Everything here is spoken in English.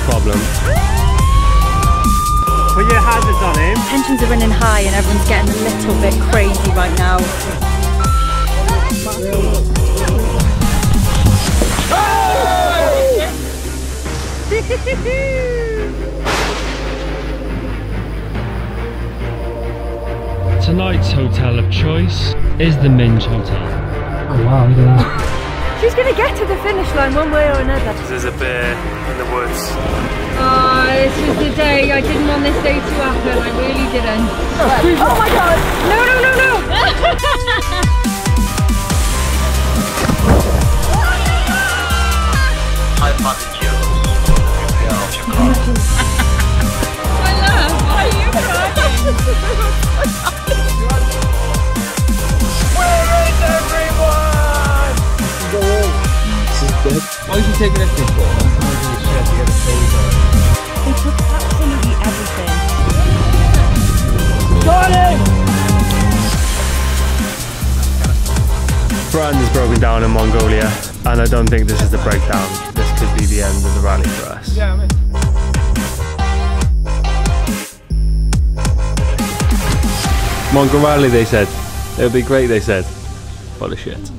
problem. Put your hazards on him. Tensions are running high and everyone's getting a little bit crazy right now. Tonight's hotel of choice is the Minge Hotel. Oh wow, look at that. She's gonna get to the finish line one way or another. There's a bear in the woods. Oh, this was the day. I didn't want this day to happen. I really didn't. Oh my god! No, no, no, no! My love, why are you crying? Where is everyone? Go on. This is dead. Why is she taking this thing for? They took absolutely everything. Got him! Brand is broken down in Mongolia, and I don't think this is the breakdown. This could be the end of the rally for us. Yeah, I mean. Mongol Rally, they said. It'll be great, they said. What a shit.